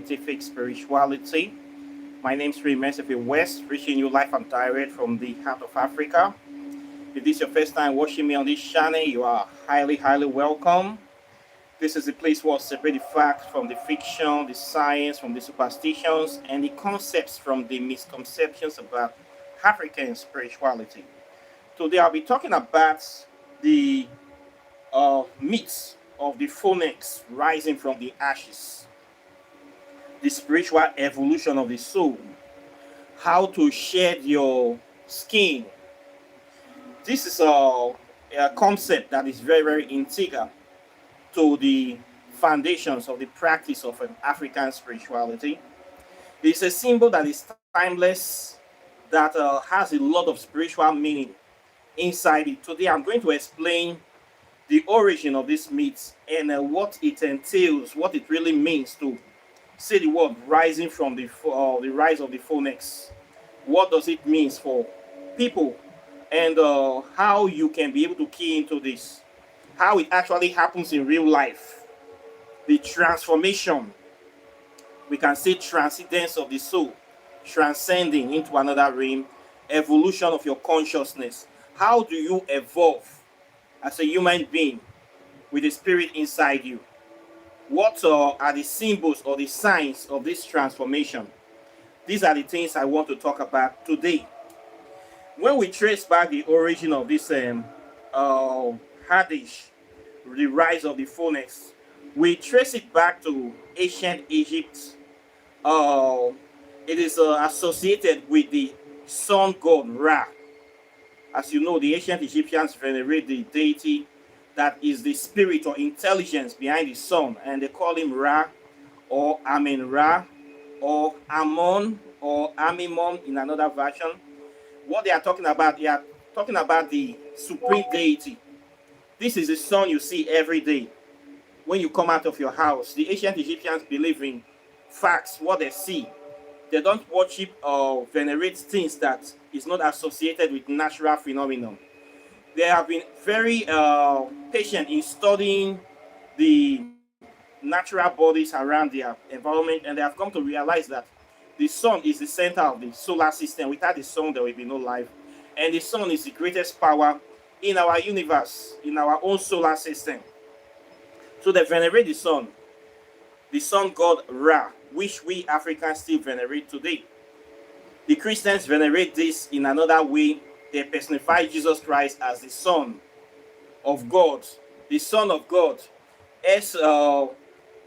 scientific spirituality. My name is Remain West, reaching you live and direct from the heart of Africa. If this is your first time watching me on this channel, you are highly welcome. This is a place where I separate the facts from the fiction, the science from the superstitions, and the concepts from the misconceptions about African spirituality. Today I'll be talking about the myths of the phoenix rising from the ashes, the spiritual evolution of the soul, how to shed your skin. This is a concept that is very integral to the foundations of the practice of an African spirituality. It's a symbol that is timeless, that has a lot of spiritual meaning inside it. Today I'm going to explain the origin of this myth and what it entails, what it really means to say the word rising from the rise of the phoenix. What does it mean for people, and how you can be able to key into this, how it actually happens in real life, the transformation, we can say transcendence of the soul, transcending into another realm, evolution of your consciousness. How do you evolve as a human being with the spirit inside you? What are the symbols or the signs of this transformation? These are the things I want to talk about today. When we trace back the origin of this Haddish, the rise of the phoenix, we trace it back to ancient Egypt. It is associated with the sun god Ra. As you know, the ancient Egyptians venerate the deity that is the spirit or intelligence behind the sun, and they call him Ra, or Amen Ra, or Amon, or Amimon in another version. What they are talking about, they are talking about the supreme deity. This is the sun you see every day when you come out of your house. The ancient Egyptians believe in facts, what they see. They don't worship or venerate things that is not associated with natural phenomenon. They have been very patient in studying the natural bodies around their environment, and they have come to realize that the sun is the center of the solar system. Without the sun, there will be no life. And the sun is the greatest power in our universe, in our own solar system. So they venerate the sun god Ra, which we Africans still venerate today. The Christians venerate this in another way. They personify Jesus Christ as the Son of God, the Son of God.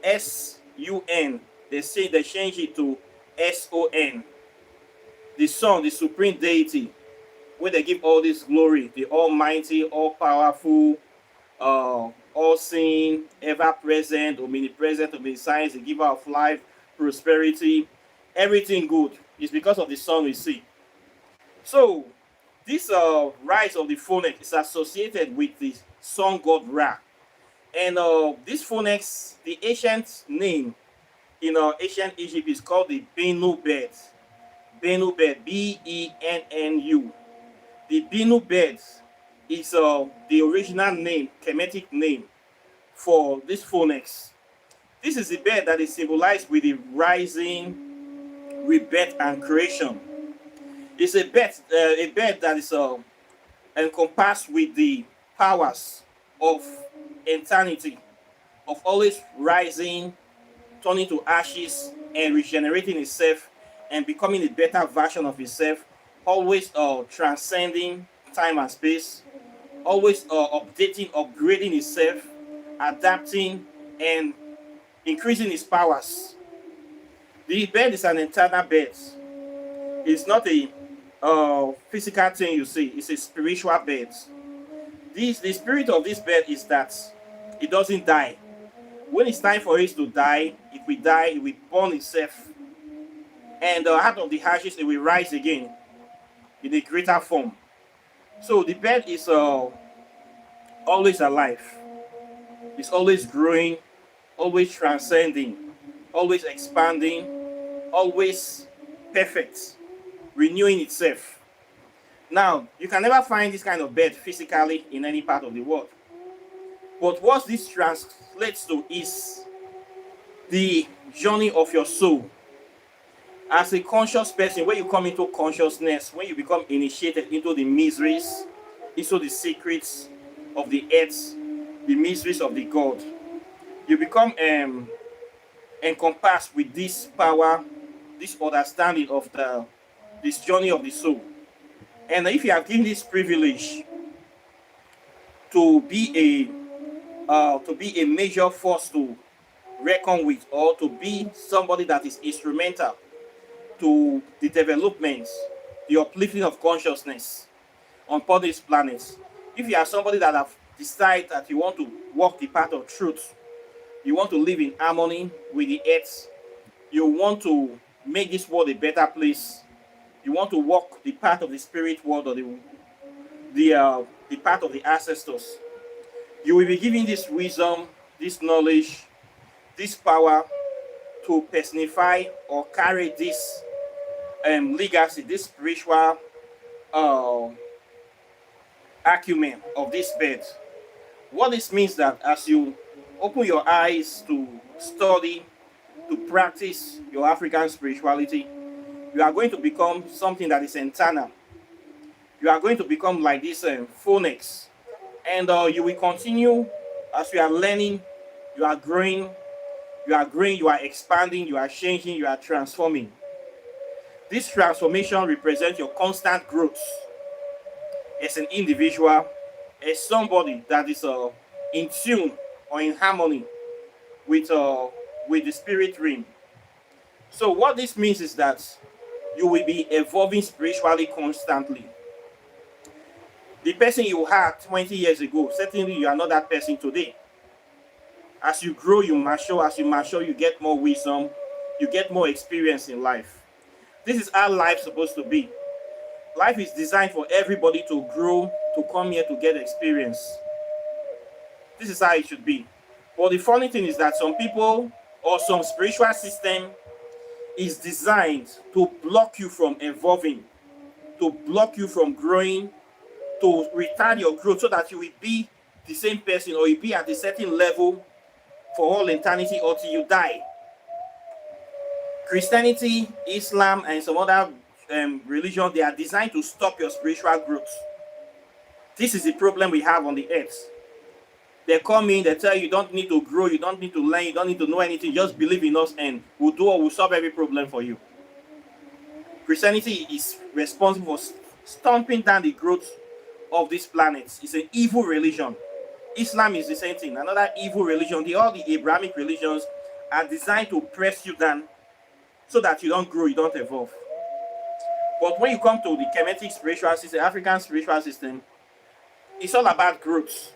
S-U-N. They say they change it to S-O-N. The Son, the supreme deity, where they give all this glory, the Almighty, all powerful, all seeing, ever present, omnipresent, omniscience, the giver of life, prosperity, everything good is because of the sun we see. So this rise of the phoenix is associated with the sun god Ra. And this phoenix, the ancient name in ancient Egypt is called the Bennu bird. Bennu bird, B-E-N-N-U. The Bennu bird is the original name, Kemetic name for this phoenix. This is the bird that is symbolized with the rising, rebirth, and creation. It's a bird that is encompassed with the powers of eternity, of always rising, turning to ashes, and regenerating itself, and becoming a better version of itself, always transcending time and space, always updating, upgrading itself, adapting, and increasing its powers. The bird is an eternal bird. It's not a physical thing you see. It's a spiritual bird. The spirit of this bird is that it doesn't die. When it's time for it to die, it will die, it will burn itself. And out of the ashes, it will rise again in a greater form. So the bird is always alive. It's always growing, always transcending, always expanding, always perfect, renewing itself. Now, you can never find this kind of bird physically in any part of the world. But what this translates to is the journey of your soul. As a conscious person, when you come into consciousness, when you become initiated into the mysteries, into the secrets of the earth, the mysteries of the God, you become encompassed with this power, this understanding of this journey of the soul. And if you have given this privilege to be a major force to reckon with, or to be somebody that is instrumental to the development, the uplifting of consciousness on this planet. If you are somebody that have decided that you want to walk the path of truth, you want to live in harmony with the earth, you want to make this world a better place, you want to walk the path of the spirit world, or the path of the ancestors, you will be given this wisdom, this knowledge, this power to personify or carry this legacy, this spiritual uh, acumen of this bed. What this means that as you open your eyes to study, to practice your African spirituality, you are going to become something that is internal. You are going to become like this phonics, and you will continue as you are learning, you are growing, you are expanding, you are changing, you are transforming. This transformation represents your constant growth as an individual, as somebody that is in tune or in harmony with the spirit realm. So what this means is that you will be evolving spiritually constantly. The person you had 20 years ago, certainly you are not that person today. As you grow, you mature. As you mature, you get more wisdom, you get more experience in life. This is how life's supposed to be. Life is designed for everybody to grow, to come here to get experience. This is how it should be. But the funny thing is that some people or some spiritual system is designed to block you from evolving, to block you from growing, to retard your growth so that you will be the same person, or you be at a certain level for all eternity until you die. Christianity, Islam, and some other religions, they are designed to stop your spiritual growth. This is the problem we have on the earth. They come in, they tell you don't need to grow, you don't need to learn, you don't need to know anything, just believe in us and we'll solve every problem for you. Christianity is responsible for stomping down the growth of this planet. It's an evil religion. Islam is the same thing, another evil religion. All the Abrahamic religions are designed to press you down so that you don't grow, you don't evolve. But when you come to the Kemetic spiritual system, African spiritual system, it's all about growth.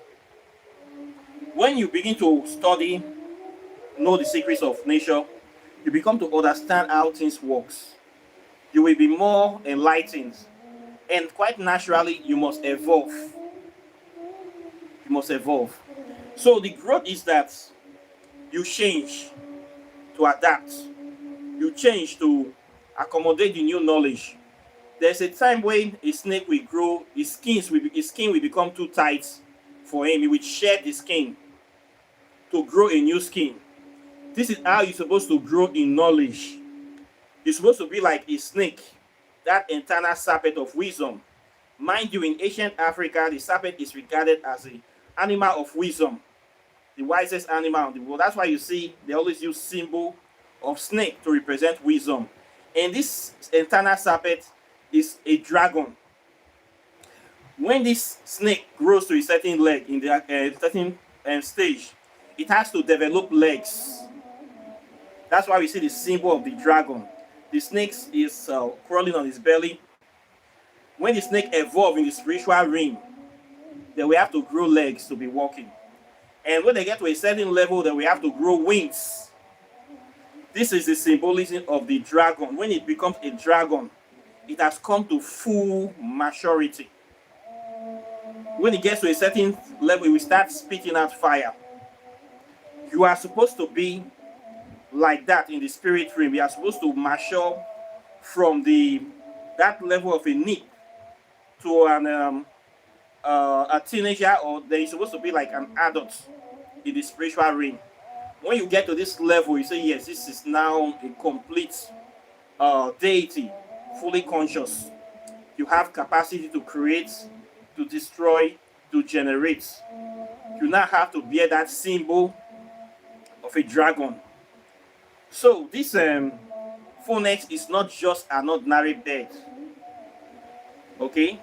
When you begin to study, know the secrets of nature, you become to understand how things works. You will be more enlightened, and quite naturally, you must evolve. You must evolve. So the growth is that you change to adapt. You change to accommodate the new knowledge. There's a time when a snake will grow, his skin will become too tight for him. He will shed the skin to grow a new skin. This is how you're supposed to grow in knowledge. You're supposed to be like a snake, that internal serpent of wisdom. Mind you, in ancient Africa, the serpent is regarded as an animal of wisdom, the wisest animal in the world. That's why you see they always use symbol of snake to represent wisdom. And this internal serpent is a dragon. When this snake grows to a certain leg in the certain stage, it has to develop legs. That's why we see the symbol of the dragon. The snake is crawling on his belly. When the snake evolves in the spiritual realm, then we have to grow legs to be walking. And when they get to a certain level, then we have to grow wings. This is the symbolism of the dragon. When it becomes a dragon, it has come to full maturity. When it gets to a certain level, we start spitting out fire. You are supposed to be like that in the spirit realm. You are supposed to mature from that level of a nip to a teenager, or they're supposed to be like an adult in the spiritual realm. When you get to this level, you say, yes, this is now a complete deity, fully conscious. You have capacity to create, to destroy, to generate. You now have to bear that symbol of a dragon. So this phoenix is not just an ordinary bird. Okay?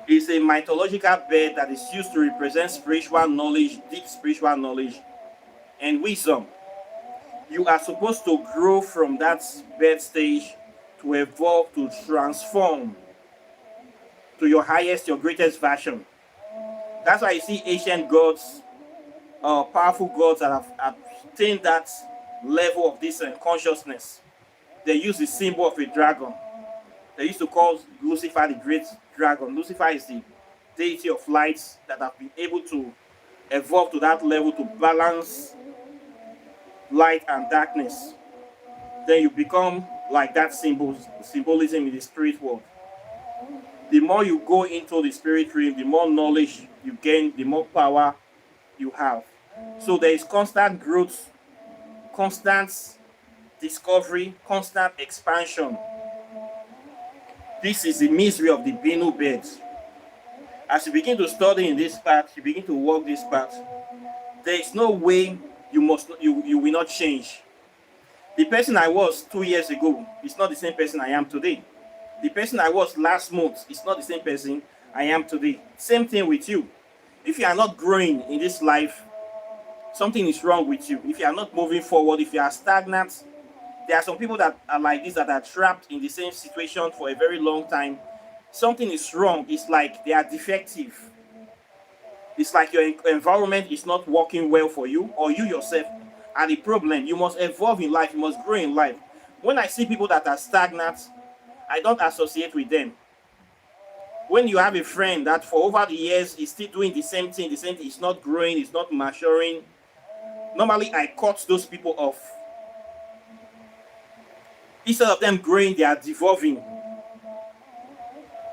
It's a mythological bird that is used to represent spiritual knowledge, deep spiritual knowledge, and wisdom. You are supposed to grow from that bird stage to evolve, to transform to your highest, your greatest version. That's why you see ancient gods, powerful gods that have attained that level of this consciousness. They use the symbol of a dragon. They used to call Lucifer the great dragon. Lucifer is the deity of light that have been able to evolve to that level to balance light and darkness. Then you become like that symbolism in the spirit world. The more you go into the spirit realm, the more knowledge you gain, the more power you have. So there is constant growth, constant discovery, constant expansion. This is the misery of the Binu bird. As you begin to study in this path, you begin to walk this path, there is no way you will not change. The person I was 2 years ago is not the same person I am today. The person I was last month is not the same person I am today. Same thing with you. If you are not growing in this life, something is wrong with you. If you are not moving forward, if you are stagnant, there are some people that are like this, that are trapped in the same situation for a very long time. Something is wrong. It's like they are defective. It's like your environment is not working well for you, or you yourself are the problem. You must evolve in life. You must grow in life. When I see people that are stagnant, I don't associate with them. When you have a friend that for over the years is still doing the same thing, it's not growing, it's not maturing, normally I cut those people off. Instead of them growing, they are devolving.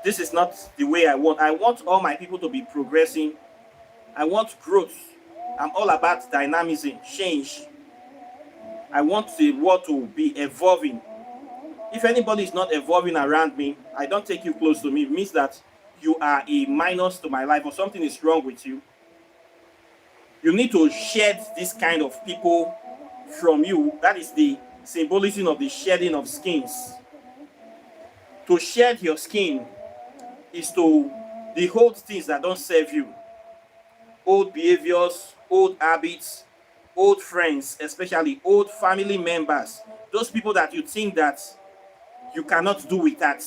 This is not the way I want. I want all my people to be progressing. I want growth. I'm all about dynamism, change. I want the world to be evolving. If anybody is not evolving around me, I don't take you close to me. It means that you are a minus to my life, or something is wrong with you. You need to shed this kind of people from you. That is the symbolism of the shedding of skins. To shed your skin is to behold things that don't serve you. Old behaviors, old habits, old friends, especially old family members. Those people that you think that you cannot do with that.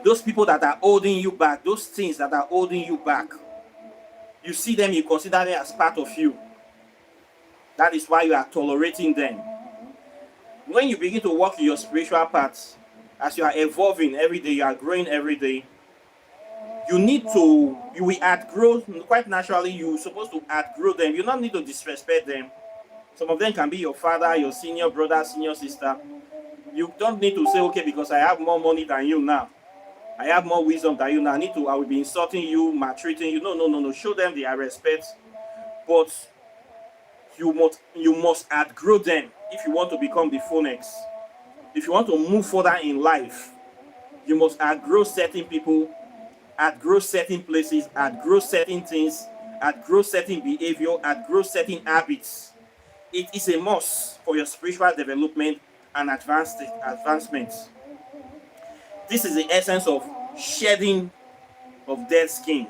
Those people that are holding you back, those things that are holding you back. You see them, you consider them as part of you. That is why you are tolerating them. When you begin to walk in your spiritual path, as you are evolving every day, you are growing every day, you will outgrow, quite naturally, you're supposed to outgrow them. You don't need to disrespect them. Some of them can be your father, your senior brother, senior sister. You don't need to say, okay, because I have more money than you now, I have more wisdom than you now, I will be insulting you, maltreating you. No. Show them their respect. But you must outgrow them if you want to become the phoenix. If you want to move further in life, you must outgrow certain people, outgrow certain places, outgrow certain things, outgrow certain behavior, outgrow certain habits. It is a must for your spiritual development and advancement. This is the essence of shedding of dead skin.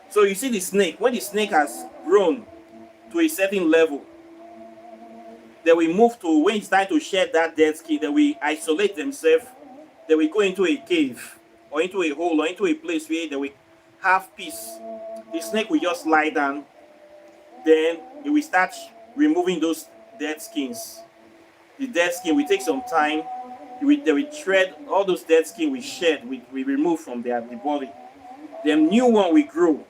So you see the snake, when the snake has grown to a certain level, they will move to, when it's time to shed that dead skin, they will isolate themselves. They will go into a cave or into a hole or into a place where they will have peace. The snake will just lie down. Then it will start removing those dead skins. The dead skin will take some time. They will shred all those dead skin we shed, we remove from the body. The new one will grow.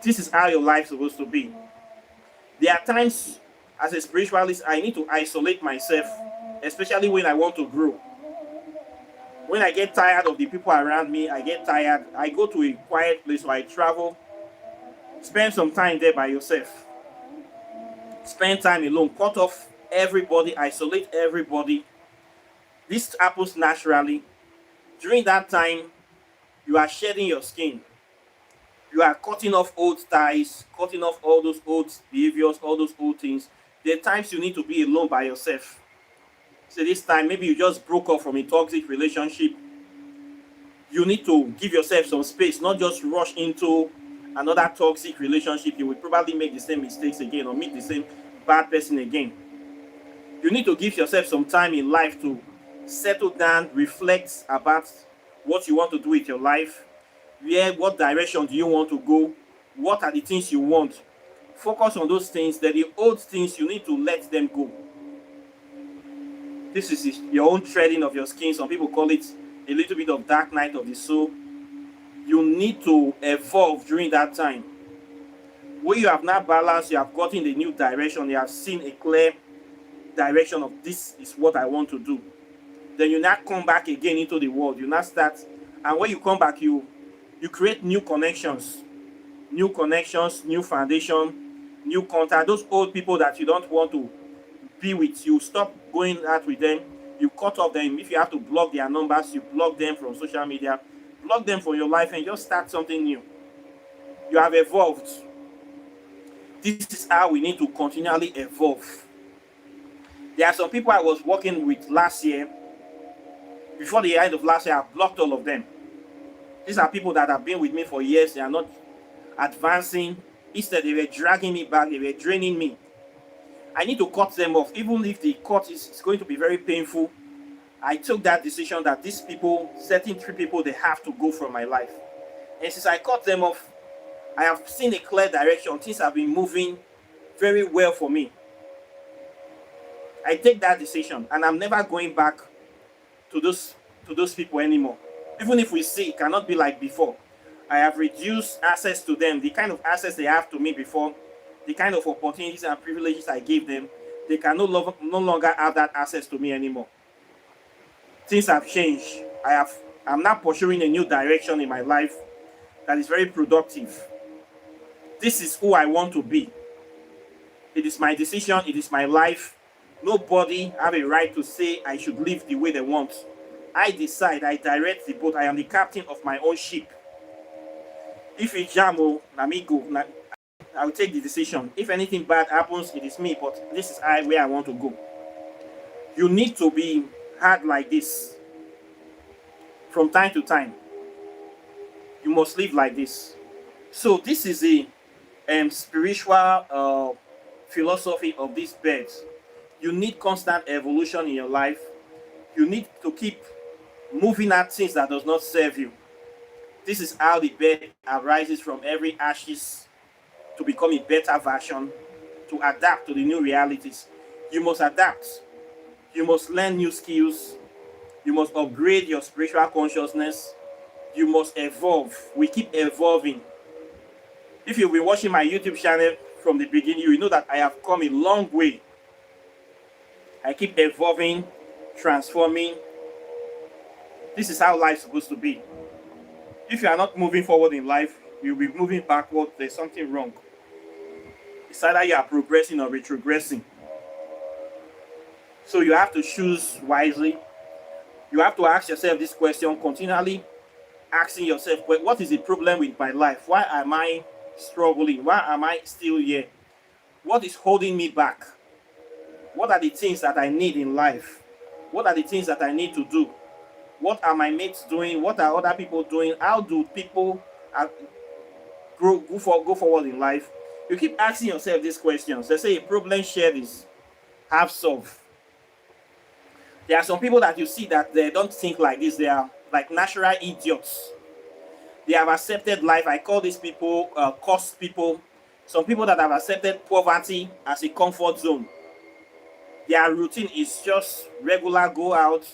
This is how your life is supposed to be. There are times as a spiritualist I need to isolate myself, especially when I want to grow. When I get tired of the people around me, I get tired, I go to a quiet place or I travel Spend some time there by yourself. Spend time alone. Cut off everybody. Isolate everybody. This happens naturally. During that time, you are shedding your skin. You are cutting off old ties, cutting off all those old behaviors, all those old things. There are times you need to be alone by yourself. So this time, maybe you just broke up from a toxic relationship. You need to give yourself some space, not just rush into another toxic relationship. You will probably make the same mistakes again or meet the same bad person again. You need to give yourself some time in life to settle down, reflect about what you want to do with your life, what direction do you want to go, what are the things you want. Focus on those things. That the old things, you need to let them go. This is your own treading of your skin. Some people call it a little bit of dark night of the soul. You need to evolve during that time. When you have now balanced, you have gotten the new direction, you have seen a clear direction of this is what I want to do. Then you now come back again into the world. You now start, and when you come back, you create new connections, new foundation, new contact. Those old people that you don't want to be with, you stop going out with them. You cut off them. If you have to block their numbers, you block them from social media, block them from your life, and just start something new. You have evolved. This is how we need to continually evolve. There are some people I was working with last year. Before the end of last year, I blocked all of them. These are people that have been with me for years. They are not advancing. Instead, they were dragging me back. They were draining me. I need to cut them off. Even if the cut is going to be very painful, I took that decision that these people, certain 3 people, they have to go from my life. And since I cut them off, I have seen a clear direction. Things have been moving very well for me. I take that decision, and I'm never going back to those people anymore. Even if we see, it cannot be like before. I have reduced access to them. The kind of access they have to me before, the kind of opportunities and privileges I gave them, they can no longer have that access to me anymore. Things have changed. I'm now pursuing a new direction in my life that is very productive. This is who I want to be. It is my decision. It is my life. Nobody have a right to say I should live the way they want. I decide. I direct the boat. I am the captain of my own ship. If it's jam, amigo, I will take the decision. If anything bad happens, it is me. But this is where I want to go. You need to be hard like this. From time to time, you must live like this. So this is the spiritual philosophy of these birds. You need constant evolution in your life. You need to keep moving at things that does not serve you. This is how the bird arises from every ashes to become a better version, to adapt to the new realities. You must adapt. You must learn new skills. You must upgrade your spiritual consciousness. You must evolve. We keep evolving. If you've been watching my YouTube channel from the beginning, you will know that I have come a long way. I keep evolving, transforming. This is how life is supposed to be. If you are not moving forward in life, you'll be moving backward. There's something wrong. It's either you are progressing or retrogressing. So you have to choose wisely. You have to ask yourself this question continually, asking yourself, what is the problem with my life? Why am I struggling? Why am I still here? What is holding me back? What are the things that I need in life? What are the things that I need to do? What are my mates doing? What are other people doing? How do people go forward in life? You keep asking yourself these questions. They say a problem shared is half solved. There are some people that you see that they don't think like this. They are like natural idiots. They have accepted life. I call these people cursed people. Some people that have accepted poverty as a comfort zone. Their routine is just regular go out,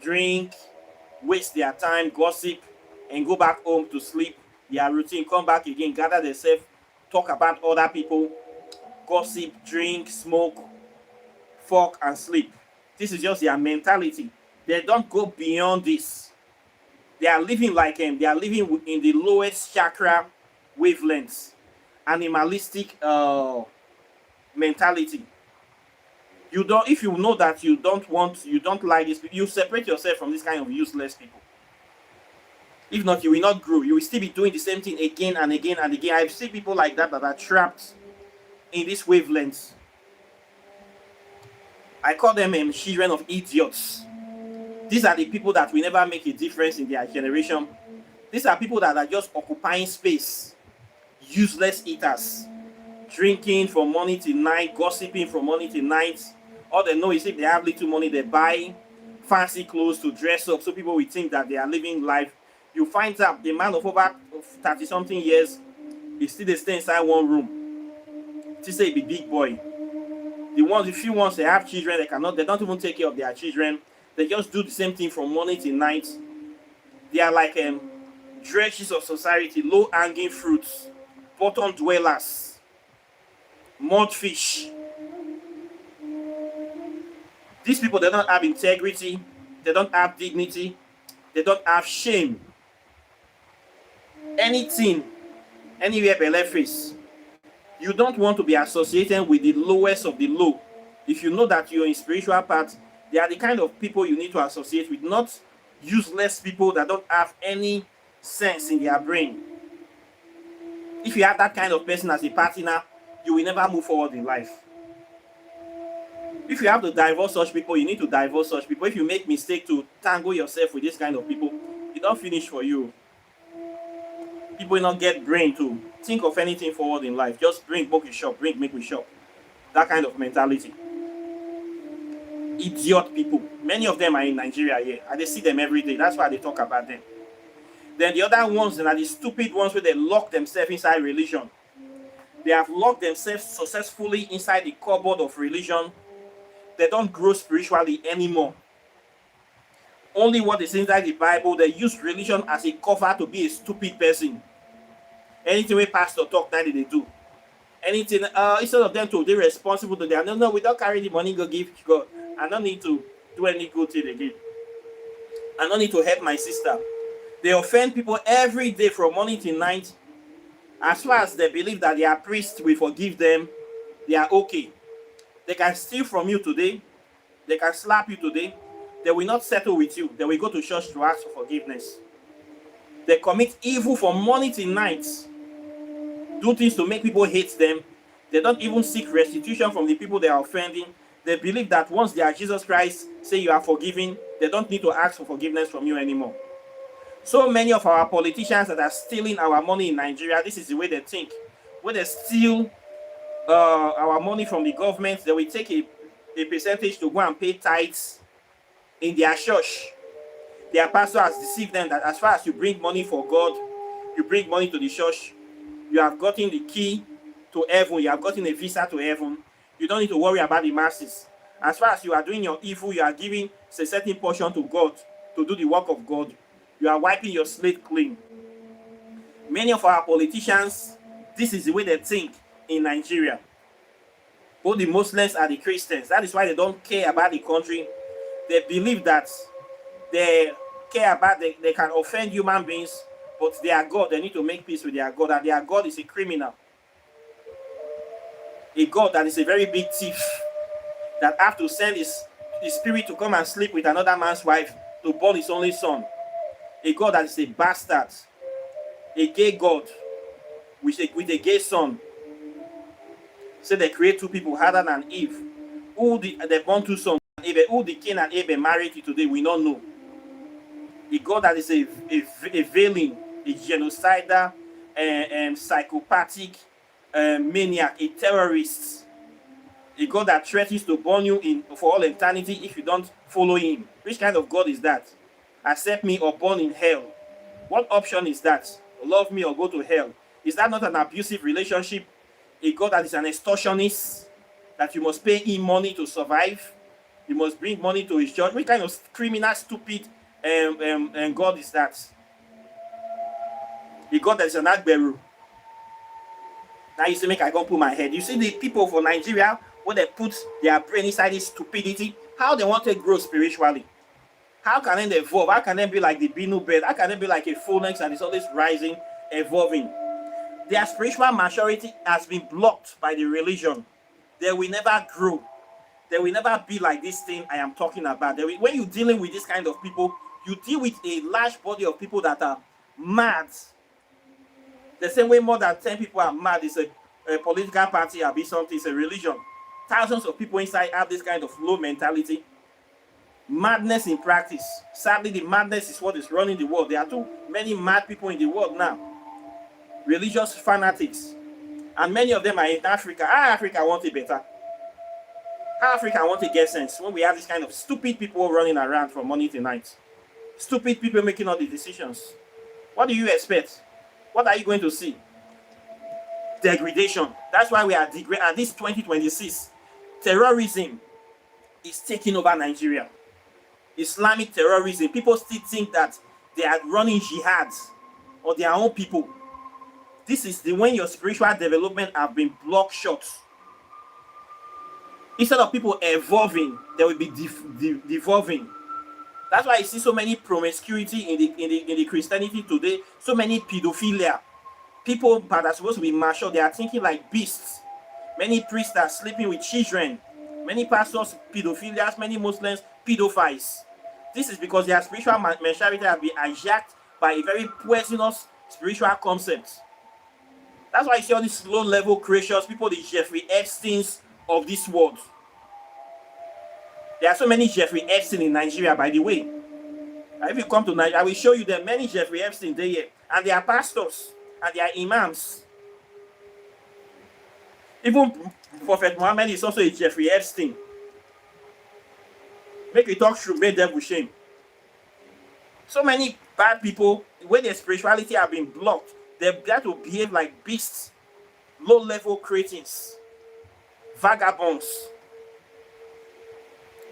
drink, waste their time, gossip, and go back home to sleep. Their routine, come back again, gather themselves, talk about other people, gossip, drink, smoke, fuck, and sleep. This is just their mentality. They don't go beyond this. They are living like they are living in the lowest chakra wavelengths. animalistic mentality. You don't, if you know that you don't like this, you separate yourself from this kind of useless people. If not, you will not grow. You will still be doing the same thing again and again and again. I've seen people like that are trapped in this wavelength. I call them children of idiots. These are the people that will never make a difference in their generation. These are people that are just occupying space. Useless eaters. Drinking from morning till night, gossiping from morning till night. All they know is if they have little money, they buy fancy clothes to dress up so people will think that they are living life. You find out the man of over 30-something years is still they stay inside one room. Still say be big boy. The few ones they have children, they don't even take care of their children. They just do the same thing from morning till night. They are like dredges of society, low-hanging fruits, bottom dwellers, mudfish. These people, they don't have integrity, they don't have dignity, they don't have shame. Anything, anywhere belle face. You don't want to be associated with the lowest of the low. If you know that you're in spiritual path, they are the kind of people you need to associate with, not useless people that don't have any sense in their brain. If you have that kind of person as a partner, you will never move forward in life. If you have to divorce such people, you need to divorce such people. If you make mistake to tangle yourself with this kind of people, it don't finish for you. People will not get brain to think of anything forward in life. Just bring, make we shop, bring, make we shop. That kind of mentality. Idiot people. Many of them are in Nigeria here. And they see them every day. That's why they talk about them. Then the other ones are the stupid ones where they lock themselves inside religion. They have locked themselves successfully inside the cupboard of religion. They don't grow spiritually anymore. Only what is inside the Bible, they use religion as a cover to be a stupid person. Anything we pastor talk, that they do. Anything, instead of them to be responsible to them, no, we don't carry the money, go give God. I don't need to do any good thing again. I don't need to help my sister. They offend people every day from morning till night. As far as they believe that their priest will forgive them, they are okay. They can steal from you today. They can slap you today. They will not settle with you. They will go to church to ask for forgiveness. They commit evil from morning till night. Do things to make people hate them. They don't even seek restitution from the people they are offending. They believe that once they are Jesus Christ, say you are forgiven, they don't need to ask for forgiveness from you anymore. So many of our politicians that are stealing our money in Nigeria, this is the way they think. When they steal our money from the government, they will take a percentage to go and pay tithes in their church. Their pastor has deceived them that as far as you bring money for God, you bring money to the church, you have gotten the key to heaven, you have gotten a visa to heaven. You don't need to worry about the masses. As far as you are doing your evil, you are giving a certain portion to God to do the work of God. You are wiping your slate clean. Many of our politicians, this is the way they think in Nigeria. Both the Muslims and the Christians. That is why they don't care about the country. They believe that they care about, they can offend human beings, but their God, they need to make peace with their God, and their God is a criminal. A God that is a very big thief, that have to send his spirit to come and sleep with another man's wife to born his only son. A God that is a bastard, a gay God with a gay son. So they create two people, Adam and Eve. They born two sons, who the Cain and Abel married to today, we don't know. A God that is a veiling, a genocidal, psychopathic, maniac, a terrorist. A God that threatens to burn you in for all eternity if you don't follow him. Which kind of God is that? Accept me or burn in hell. What option is that? Love me or go to hell? Is that not an abusive relationship? A God that is an extortionist, that you must pay him money to survive. You must bring money to his church. What kind of criminal, stupid God is that? A God that is an Agberu. Now you say, make I go put my head. You see the people for Nigeria, when they put their brain inside this stupidity, how they want to grow spiritually. How can they evolve? How can they be like the Binu bird? How can they be like a phoenix that is always rising, evolving? Their spiritual maturity has been blocked by the religion. They will never grow. They will never be like this thing I am talking about. When you're dealing with this kind of people, you deal with a large body of people that are mad. The same way more than 10 people are mad is a political party or be something, it's a religion. Thousands of people inside have this kind of low mentality. Madness in practice. Sadly, the madness is what is running the world. There are too many mad people in the world now. Religious fanatics. And many of them are in Africa. How Africa want it better? How Africa want to get sense when we have this kind of stupid people running around from morning to night? Stupid people making all the decisions. What do you expect? What are you going to see? Degradation. That's why we are degraded. At this 2026, terrorism is taking over Nigeria. Islamic terrorism. People still think that they are running jihads on their own people. This is when your spiritual development have been blocked short. Instead of people evolving, they will be devolving. That's why I see so many promiscuity in the Christianity today. So many pedophilia. People that are supposed to be mature, they are thinking like beasts. Many priests are sleeping with children. Many pastors, pedophilias. Many Muslims, pedophiles. This is because their spiritual maturity has been hijacked by a very poisonous spiritual concept. That's why you see all these low-level creatures, people, the Jeffrey Epsteins of this world. There are so many Jeffrey Epstein in Nigeria, by the way. If you come to Nigeria, I will show you the many Jeffrey Epstein there here. And they are pastors, and they are imams. Even Prophet Muhammad is also a Jeffrey Epstein. Make we talk true, make devil shame. So many bad people, when their spirituality have been blocked, they got to behave like beasts, low-level creatines, vagabonds.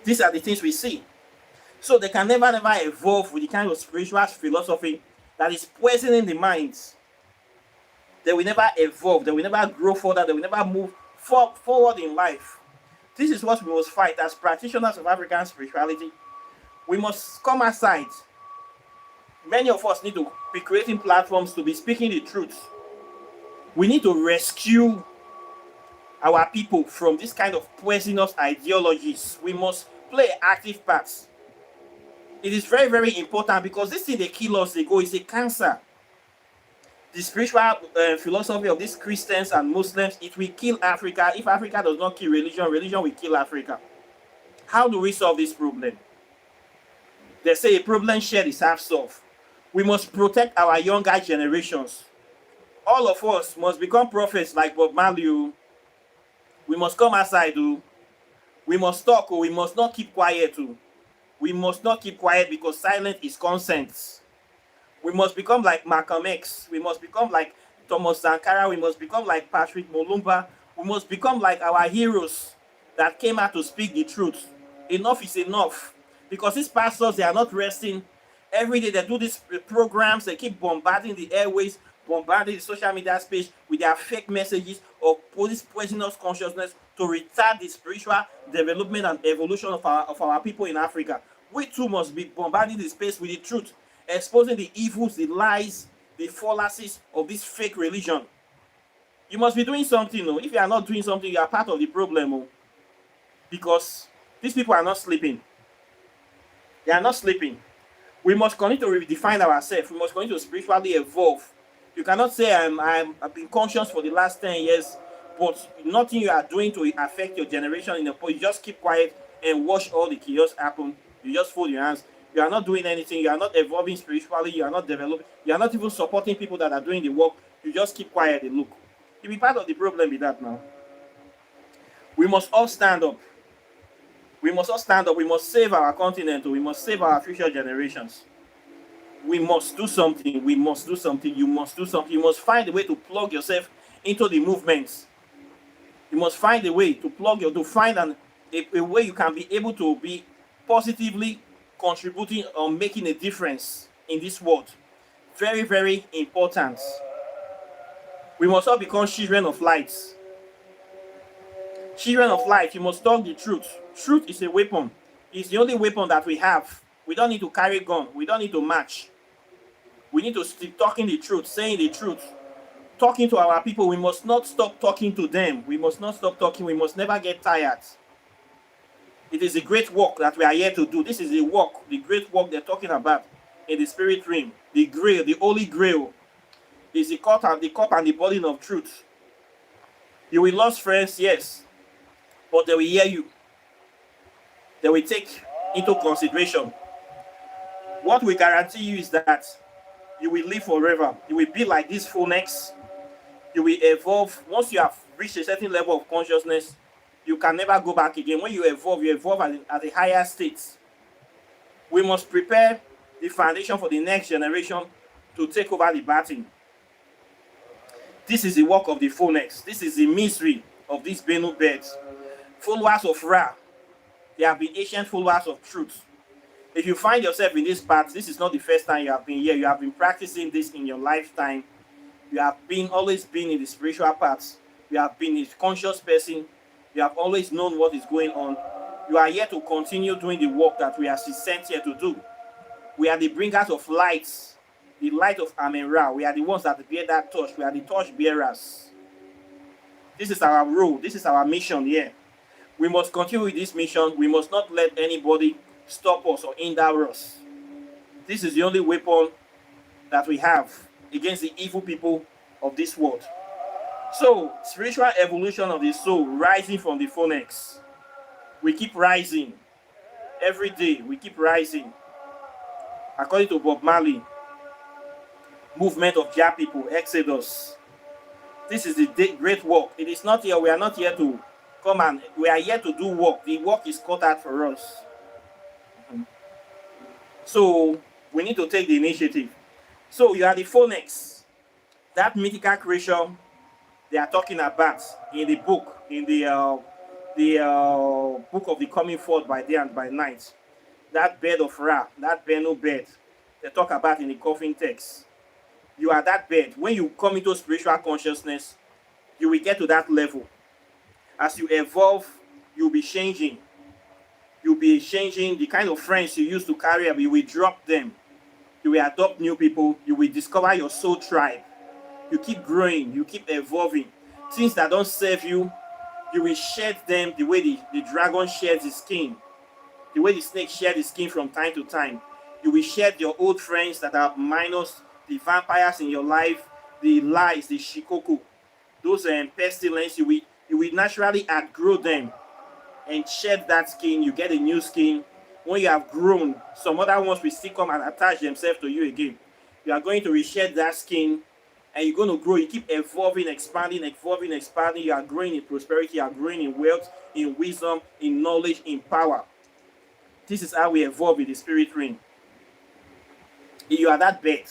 These are the things we see. So they can never evolve with the kind of spiritual philosophy that is poisoning the minds. They will never evolve. They will never grow further. They will never move forward in life. This is what we must fight as practitioners of African spirituality. We must come aside. Many of us need to be creating platforms to be speaking the truth. We need to rescue our people from this kind of poisonous ideologies. We must play active parts. It is very, very important because this thing they kill us, they go, is a cancer. The spiritual philosophy of these Christians and Muslims, it will kill Africa. If Africa does not kill religion, religion will kill Africa. How do we solve this problem? They say a problem shared is half solved. We must protect our younger generations. All of us must become prophets like Bob Marley. We must come aside. We must talk. We must not keep quiet. We must not keep quiet because silence is consent. We must become like Malcolm X. We must become like Thomas Sankara. We must become like Patrick Mulumba. We must become like our heroes that came out to speak the truth. Enough is enough. Because these pastors, they are not resting. Every day they do these programs. They keep bombarding the airways, bombarding the social media space with their fake messages of this poisonous consciousness to retard the spiritual development and evolution of our people in Africa. We too must be bombarding the space with the truth, exposing the evils, the lies, the fallacies of this fake religion. You must be doing something. If you are not doing something, you are part of the problem. Because these people are not sleeping. They are not sleeping. We must continue to redefine ourselves. We must continue to spiritually evolve. You cannot say I've been conscious for the last 10 years, but nothing you are doing to affect your generation in the point. You just keep quiet and watch all the chaos happen. You just fold your hands. You are not doing anything. You are not evolving spiritually. You are not developing. You are not even supporting people that are doing the work. You just keep quiet and look. You'll be part of the problem with that now. We must all stand up. We must all stand up. We must save our continent. We must save our future generations. We must do something. We must do something. You must do something. You must find a way to plug yourself into the movements. You must find a way to find a way you can be able to be positively contributing or making a difference in this world. Very, very important. We must all become children of light. Children of light, you must talk the truth. Truth is a weapon. It's the only weapon that we have. We don't need to carry a gun. We don't need to march. We need to keep talking the truth, saying the truth. talking to our people, we must not stop talking to them. We must not stop talking. We must never get tired. It is a great work that we are here to do. This is the work, the great work they're talking about in the spirit realm. The grail, the holy grail, is the cup and the body of truth. You will lose friends, yes, but they will hear you. They will take into consideration. What we guarantee you is that you will live forever. You will be like this phoenix. You will evolve. Once you have reached a certain level of consciousness, you can never go back again. When you evolve at a higher state. We must prepare the foundation for the next generation to take over the baton. This is the work of the phoenix. This is the mystery of these Benu birds. Followers of Ra. They have been ancient followers of truth. If you find yourself in this path, this is not the first time you have been here. You have been practicing this in your lifetime. You have always been in the spiritual path. You have been a conscious person. You have always known what is going on. You are here to continue doing the work that we are sent here to do. We are the bringers of light, the light of Amen-Ra. We are the ones that bear that torch. We are the torch bearers. This is our role. This is our mission here. We must continue with this mission. We must not let anybody stop us or hinder us. This is the only weapon that we have against the evil people of this world. So, spiritual evolution of the soul, rising from the phoenix. We keep rising. Every day, we keep rising. According to Bob Marley, movement of Jah people, Exodus. This is the great work. It is not here. We are not here to come and we are here to do work. The work is cut out for us. So we need to take the initiative. So you are the phoenix, that mythical creature they are talking about in the book, in the book of the coming forth by day and by night. That bird of Ra, that Benu bird, they talk about in the coffin text. You are that bird. When you come into spiritual consciousness, you will get to that level. As you evolve, you'll be changing. You'll be changing the kind of friends you used to carry up. You will drop them. You will adopt new people. You will discover your soul tribe. You keep growing. You keep evolving. Things that don't serve you, you will shed them the way the dragon sheds his skin. The way the snake sheds his skin from time to time. You will shed your old friends that are minus the vampires in your life, the lies, the shikoku, those pestilence. You will naturally outgrow them and shed that skin. You get a new skin. When you have grown, some other ones will still come and attach themselves to you again. You are going to reshed that skin and you're going to grow. You keep evolving, expanding. You are growing in prosperity. You are growing in wealth, in wisdom, in knowledge, in power. This is how we evolve in the spirit realm. You are that bird.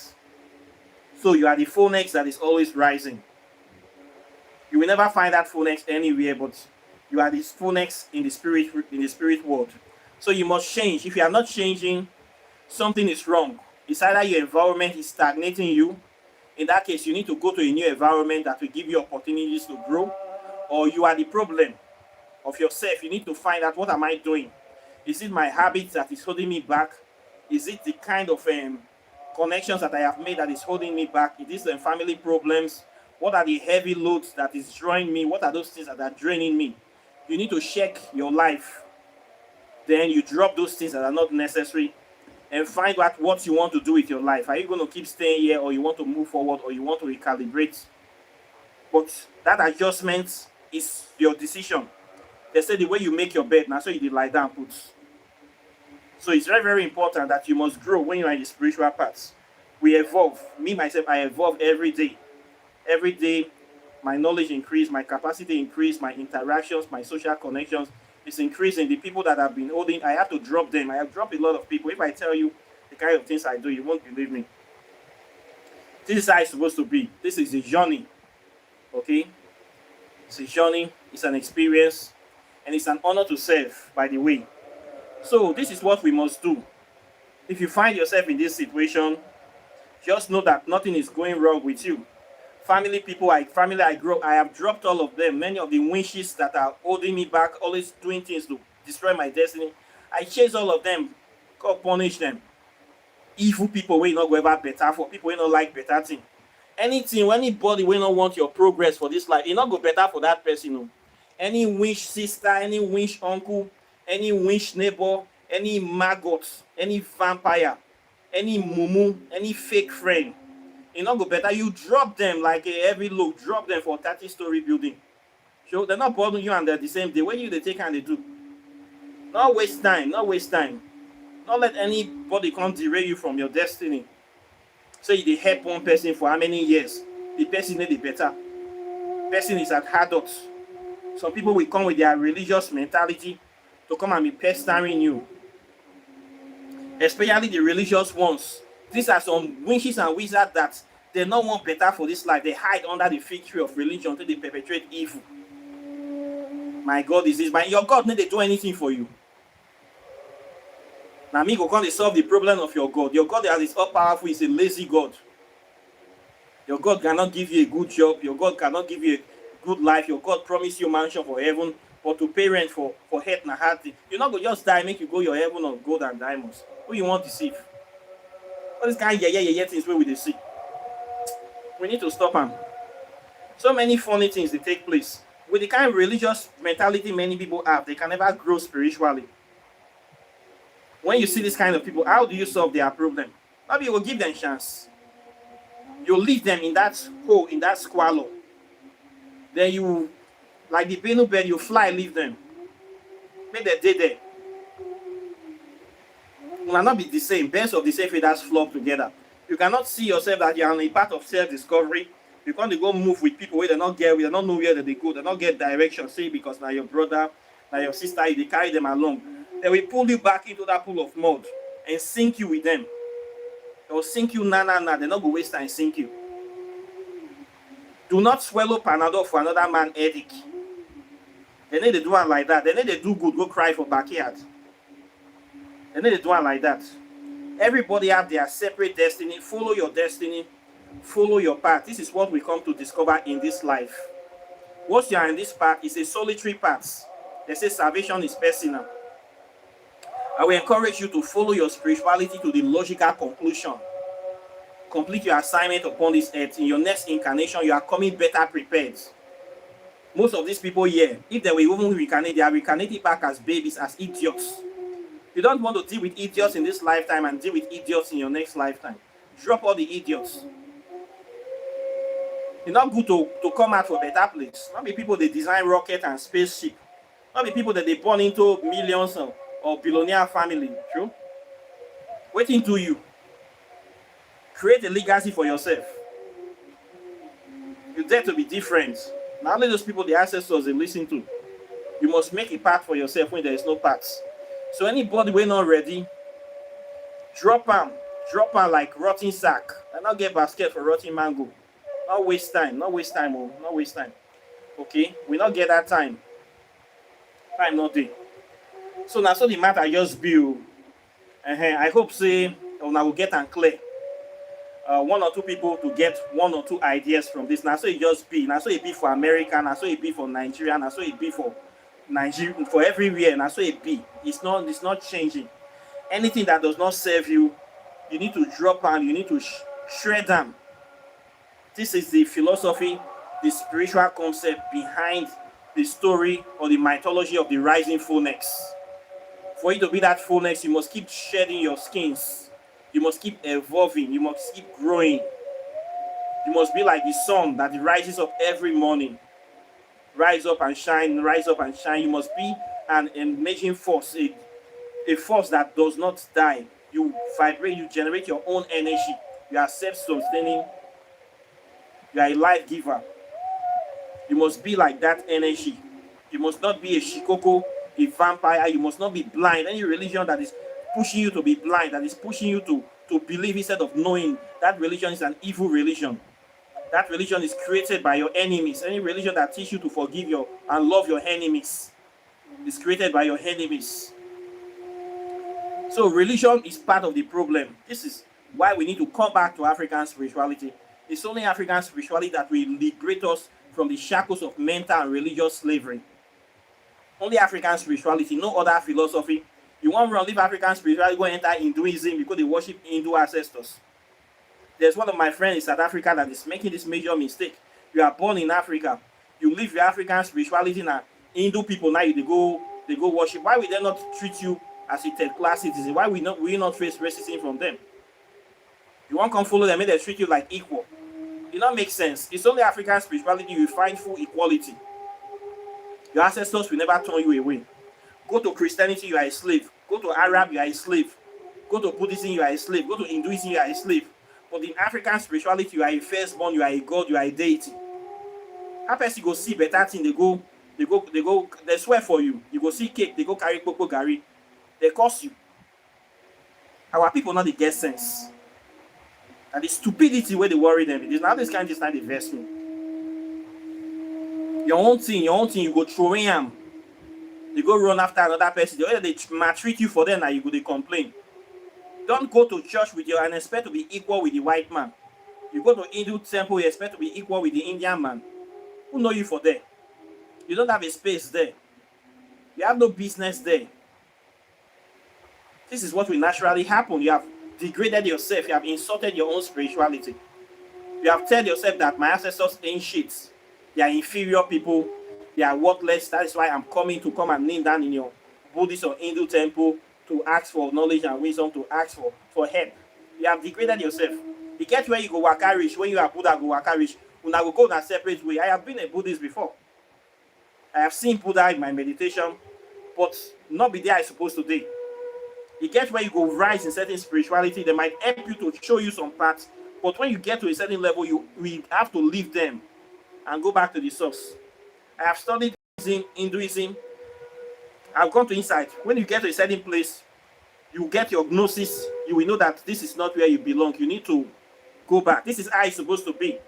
So you are the phoenix that is always rising. You will never find that phoenix anywhere, but you are this phoenix in the spirit world. So you must change. If you are not changing, something is wrong. It's either your environment is stagnating you. In that case, you need to go to a new environment that will give you opportunities to grow, or you are the problem of yourself. You need to find out, what am I doing? Is it my habits that is holding me back? Is it the kind of connections that I have made that is holding me back? Is this family problems? What are the heavy loads that is drawing me? What are those things that are draining me? You need to check your life. Then you drop those things that are not necessary and find out what you want to do with your life. Are you going to keep staying here, or you want to move forward, or you want to recalibrate? But that adjustment is your decision. They say the way you make your bed, now so you did lie down put. So it's very, very important that you must grow when you are in the spiritual paths. We evolve. Me, myself, I evolve every day. Every day, my knowledge increase, my capacity increase, my interactions, my social connections is increasing. The people that have been holding, I have to drop them. I have dropped a lot of people. If I tell you the kind of things I do, you won't believe me. This is how it's supposed to be. This is a journey. Okay? It's a journey. It's an experience. And it's an honor to serve, by the way. So this is what we must do. If you find yourself in this situation, just know that nothing is going wrong with you. Family people, I grew up, I have dropped all of them. Many of the winches that are holding me back, always doing things to destroy my destiny, I chase all of them. God punish them. Evil people will not go ever better for people will not like better thing. Anything, anybody will not want your progress for this life, it not go better for that person. No. Any wish sister, any wish uncle, any wish neighbor, any maggot, any vampire, any mumu, any fake friend, it not go better. You drop them like a heavy load, drop them for 30-story building. So they're not bothering you and they're the same day. When you they take and they do. Not waste time, not waste time. Not let anybody come derail you from your destiny. So you dey help one person for how many years? The person need the better. Person is at adult. Some people will come with their religious mentality to come and be pestering you. Especially the religious ones. These are some witches and wizards that they don't want better for this life. They hide under the fig tree of religion until they perpetrate evil. My God is this. But your God need to do anything for you. Now me go come to solve the problem of your God. Your God that is all powerful is a lazy God. Your God cannot give you a good job. Your God cannot give you a good life. Your God promised you mansion for heaven, but to pay rent for head and heart. You're not going to just die, make you go your heaven on gold and diamonds. Who you want to deceive? All this kind of yeah things where we dey see. We need to stop them. So many funny things they take place. With the kind of religious mentality many people have, they can never grow spiritually. When you see this kind of people, how do you solve their problem? Maybe you will give them a chance. You leave them in that hole, in that squalor. Then you, like the Benu bird, you fly, leave them. Make them day there. It will not be the same. Birds of the same feathers flock together. You cannot see yourself that you are on a path of self-discovery. You can't go move with people where they not get, they don't know where they go, they not get direction. Say because now your brother, now your sister, they carry them along. They will pull you back into that pool of mud and sink you with them. They will sink you, nah. They're not going to waste time and sink you. Do not swallow Panadol for another man's headache. They need to do it like that. They need to do good, go cry for backyard. They need to do it like that. Everybody have their separate destiny. Follow your destiny. Follow your path. This is what we come to discover in this life. Once you are in this path, it's a solitary path. They say salvation is personal. I will encourage you to follow your spirituality to the logical conclusion. Complete your assignment upon this earth. In your next incarnation, you are coming better prepared. Most of these people here, if they were even reincarnated, they are reincarnated back as babies, as idiots. You don't want to deal with idiots in this lifetime and deal with idiots in your next lifetime. Drop all the idiots. It's not good to come out for a better place. Not be people that design rocket and spaceship. Not be people that they born into millions or billionaire family. True? Waiting to you. Create a legacy for yourself. You dare to be different. Not only those people, the ancestors they listen to. You must make a path for yourself when there is no path. So anybody when not ready, drop them like rotten sack. And not get basket for rotten mango. Not waste time. Not waste time. Okay? We not get that time. Time not there. So now so the matter just be. I hope say I will get and clear. One or two people to get one or two ideas from this. Now so it just be. Now so it be for America. Now so it be for Nigeria. Now so it be for Nigeria, for everywhere. Now so it be. It's not changing. Anything that does not serve you, you need to drop and you need to shred them. This is the philosophy, the spiritual concept behind the story or the mythology of the rising phoenix. For you to be that phoenix, you must keep shedding your skins. You must keep evolving. You must keep growing. You must be like the sun that rises up every morning. Rise up and shine, rise up and shine. You must be an emerging force, a force that does not die. You vibrate, you generate your own energy. You are self-sustaining. You are a life giver. You must be like that energy. You must not be a shikoko, a vampire. You must not be blind. Any religion that is pushing you to be blind, that is pushing you to believe instead of knowing, that religion is an evil religion. That religion is created by your enemies. Any religion that teaches you to forgive and love your enemies is created by your enemies. So religion is part of the problem. This is why we need to come back to African spirituality. It's only African spirituality that will liberate us from the shackles of mental and religious slavery. Only African spirituality, no other philosophy. You want to leave African spirituality, go enter Hinduism because they worship Hindu ancestors. There's one of my friends in South Africa that is making this major mistake. You are born in Africa. You live your African spirituality now. Hindu people now they go worship. Why will they not treat you as a third class citizen? Why will you not face racism from them? You won't come follow them, make them treat you like equal. It not make sense. It's only African spirituality you will find full equality. Your ancestors will never turn you away. Go to Christianity, you are a slave. Go to Arab, you are a slave. Go to Buddhism, you are a slave. Go to Hinduism, you are a slave. But in African spirituality, you are a firstborn, you are a god, you are a deity. That person go see better thing, they swear for you. You go see cake, they go carry popo gari. They curse you. Our people not the get sense. And the stupidity where they worry them. It is now this kind of just vex me. Your own thing, you go throw him. You go run after another person. The way they maltreat you for them, now you go they complain. Don't go to church with you and expect to be equal with the white man. You go to Hindu temple, you expect to be equal with the Indian man. Who know you for there? You don't have a space there. You have no business there. This is what will naturally happen. You have degraded yourself. You have insulted your own spirituality. You have told yourself that my ancestors ain't shit. They are inferior people. They are worthless. That is why I'm coming to come and kneel down in your Buddhist or Hindu temple to ask for knowledge and wisdom, to ask for help. You have degraded yourself. You get where you go waka reach, when you are Buddha go waka reach, una go in a separate way. I have been a Buddhist before. I have seen Buddha in my meditation, but not be there I supposed to be. You get where you go rise in certain spirituality, they might help you to show you some parts, but when you get to a certain level, we have to leave them and go back to the source. I have studied Hinduism. I've gone to insight. When you get to a certain place, you get your gnosis, you will know that this is not where you belong. You need to go back. This is how it's supposed to be.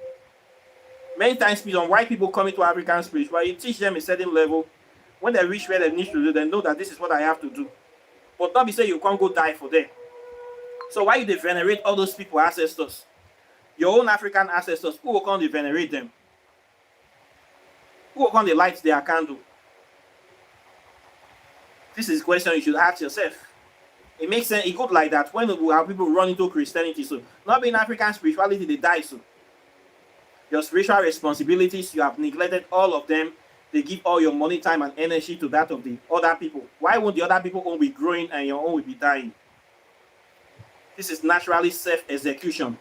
Many times, white people come into African spirituality, you teach them a certain level. When they reach where they need to do, they know that this is what I have to do. But not be say you can't go die for them. So why they venerate all those people, ancestors? Your own African ancestors, who will come to venerate them? Who will come to light their candle? This is a question you should ask yourself. It makes sense. It goes like that when we have people run into Christianity. So not being African spirituality, they die. So your spiritual responsibilities, you have neglected all of them. They give all your money, time, and energy to that of the other people. Why won't the other people own be growing and your own will be dying? This is naturally self-execution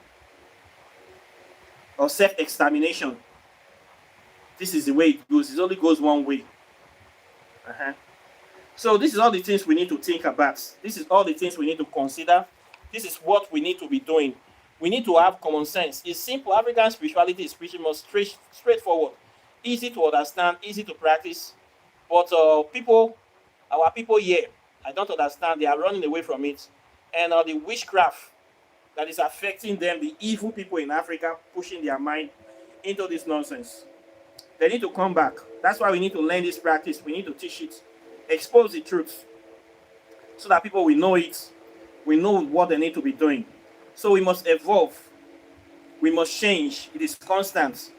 or self-extermination. This is the way it goes. It only goes one way. So this is all the things we need to think about. This is all the things we need to consider. This is what we need to be doing. We need to have common sense. It's simple. African spirituality is pretty much straightforward. Easy to understand, easy to practice. But our people here, I don't understand. They are running away from it. And the witchcraft that is affecting them, the evil people in Africa, pushing their mind into this nonsense. They need to come back. That's why we need to learn this practice. We need to teach it. Expose the truth so that people will know it. We know what they need to be doing. So we must evolve. We must change. It is constant.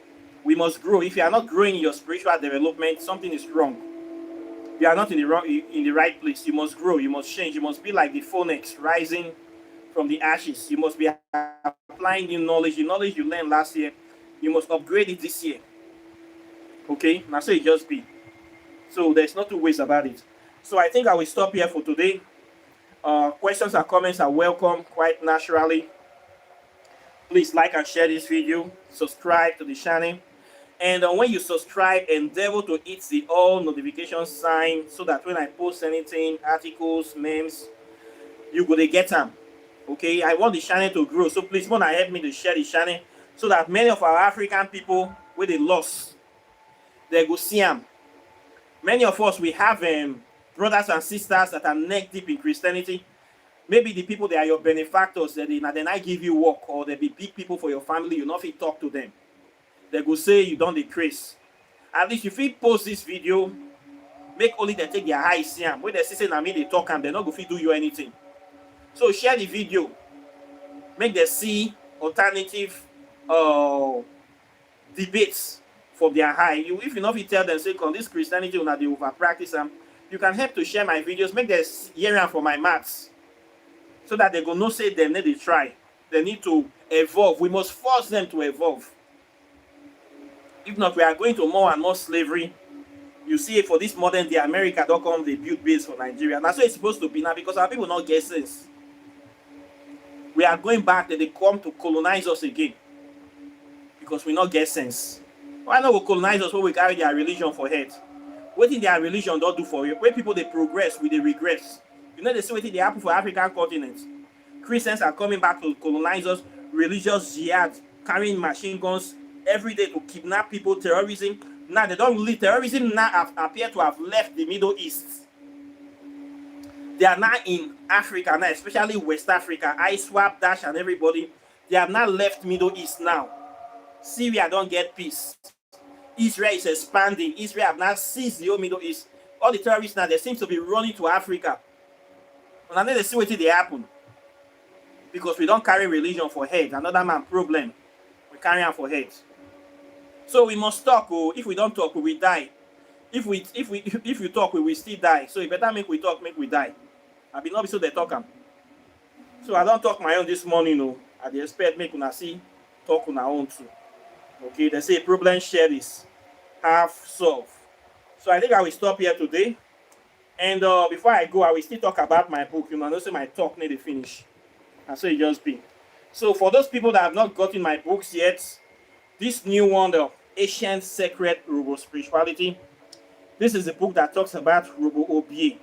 We must grow. If you are not growing in your spiritual development, something is wrong. You are not in the right place. You must grow. You must change. You must be like the phoenix rising from the ashes. You must be applying new knowledge. The knowledge you learned last year, you must upgrade it this year. Okay? Now so it just be. So there's no two ways about it. So I think I will stop here for today. Questions and comments are welcome quite naturally. Please like and share this video. Subscribe to the channel. And when you subscribe, endeavor to hit the all notification sign so that when I post anything, articles, memes, you go to get them. Okay? I want the channel to grow. So please wanna help me to share the channel so that many of our African people where they lost, they go see them. Many of us, we have brothers and sisters that are neck deep in Christianity. Maybe the people, they are your benefactors, that they not give you work, or they be big people for your family, you not fit talk to them. They go say you don't decrease. At least if you post this video, make only they take their eyes see them. When they say na me they talk and they not go fit do you anything. So share the video. Make them see alternative debates for their high. If you know, if you tell them, say, on this Christianity, una they over practice them, you can help to share my videos, make them hear them from my maths, so that they go no say them, they try. They need to evolve. We must force them to evolve. If not, we are going to more and more slavery. You see, for this modern day, America don't come, they build base for Nigeria. That's what it's supposed to be now, because our people not get sense. We are going back, that they come to colonize us again, because we not get sense. Why not we colonize us when we carry their religion for head? What did their religion don't do for you? When people they progress, we they regress. You know, they see what they happen for African continent. Christians are coming back to colonize us, religious jihad, carrying machine guns every day to kidnap people, terrorism. Now they don't really, terrorism now appear to have left the Middle East. They are now in Africa now, especially West Africa, ISWAP, Dash and everybody. They have now left Middle East now. Syria don't get peace. Israel is expanding. Israel have now seized the whole Middle East. All the terrorists now, they seem to be running to Africa. And then they see what they happen. Because we don't carry religion for head. Another man problem. We carry am for head. So we must talk. Oh, if we don't talk, we will die. If you talk, we will still die. So it better make we talk, make we die. I be not be so they talk am. So I don't talk my own this morning. No, I dey expect make una see talk una own too. Okay, they say problem shared is half solved. So I think I will stop here today. And before I go, I will still talk about my book. You know, I know say my talk need to finish. And so it just be. So for those people that have not gotten my books yet, this new one, the Ancient Sacred Robo Spirituality, this is a book that talks about Robo Obie.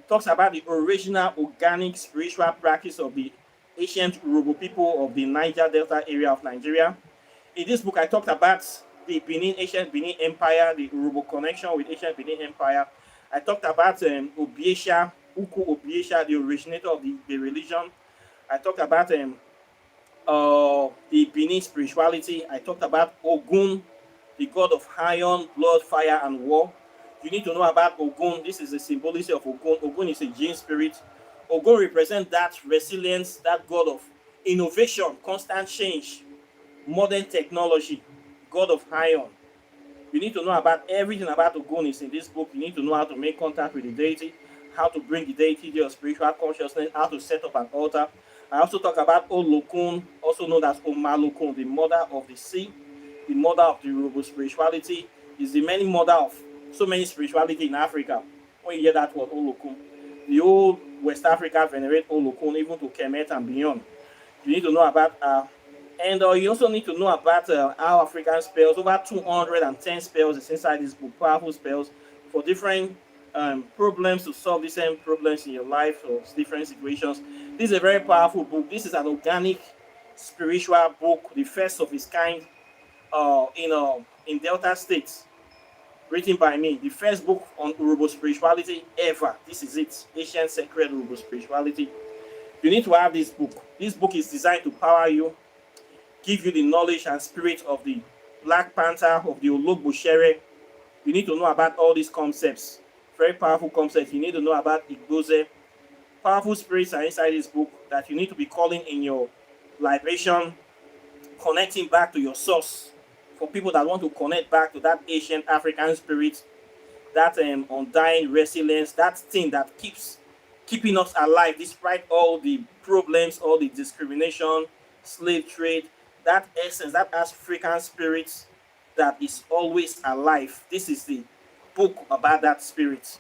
Talks about the original organic spiritual practice of the ancient Robo people of the Niger Delta area of Nigeria. In this book, I talked about the ancient Benin Empire, the Robo connection with ancient Benin Empire. I talked about Obiesha, Uku Obiesha, the originator of the religion. I talked about the Benin spirituality. I talked about Ogun, the god of iron, blood, fire, and war. You need to know about Ogun. This is the symbolism of Ogun. Ogun is a gene spirit. Ogun represents that resilience, that god of innovation, constant change, modern technology, god of iron. You need to know about everything about Ogun is in this book. You need to know how to make contact with the deity, how to bring the deity to your spiritual consciousness, how to set up an altar. I also talk about Olokun, also known as Omalokun, the mother of the sea, the mother of the Robo spirituality, is the many mother of so many spirituality in Africa. When you hear that word Olokun, the old West Africa venerate Olokun even to Kemet and beyond. You need to know about and you also need to know about our African spells. Over 210 spells is inside this book, powerful spells for different problems, to solve the same problems in your life or different situations. This is a very powerful book. This is an organic spiritual book, the first of its kind in Delta States, written by me. The first book on Urobo spirituality ever. This is it, Ancient Sacred Urobo Spirituality. You need to have this book. This book is designed to power you, give you the knowledge and spirit of the Black Panther, of the Ologboshere. You need to know about all these concepts. Very powerful concepts. You need to know about Igboze. Powerful spirits are inside this book that you need to be calling in your libation, connecting back to your source. For people that want to connect back to that ancient African spirit, that undying resilience, that thing that keeps keeping us alive despite all the problems, all the discrimination, slave trade, that essence, that African spirit that is always alive. This is the book about that spirit.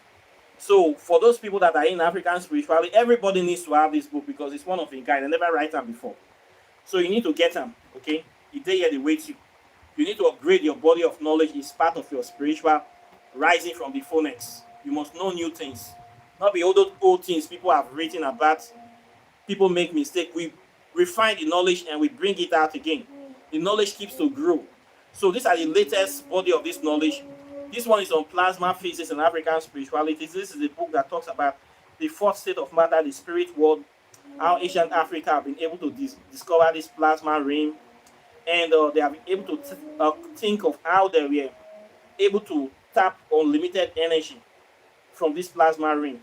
So for those people that are in African spirituality, everybody needs to have this book because it's one of a kind. I never write them before. So you need to get them, okay? If they here, they wait you. You need to upgrade your body of knowledge. It's part of your spiritual rising from the phonics. You must know new things. Not be all those old things people have written about. People make mistakes. We refine the knowledge and we bring it out again. The knowledge keeps to grow. So these are the latest body of this knowledge. This one is on plasma physics and African spirituality. This is a book that talks about the fourth state of matter, the spirit world, how ancient Africa have been able to discover this plasma ring, and they have been able to think of how they were able to tap unlimited energy from this plasma ring.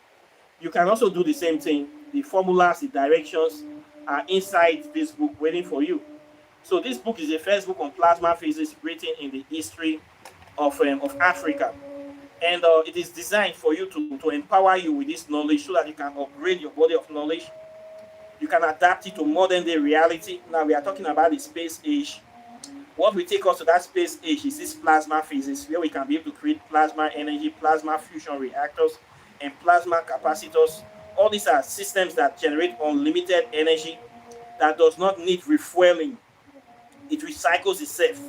You can also do the same thing. The formulas, the directions are inside this book waiting for you. So this book is the first book on plasma physics written in the history of Africa. And it is designed for you to empower you with this knowledge so that you can upgrade your body of knowledge. You can adapt it to modern day reality. Now we are talking about the space age. What will take us to that space age is this plasma physics, where we can be able to create plasma energy, plasma fusion reactors, and plasma capacitors. All these are systems that generate unlimited energy that does not need refueling. It recycles itself.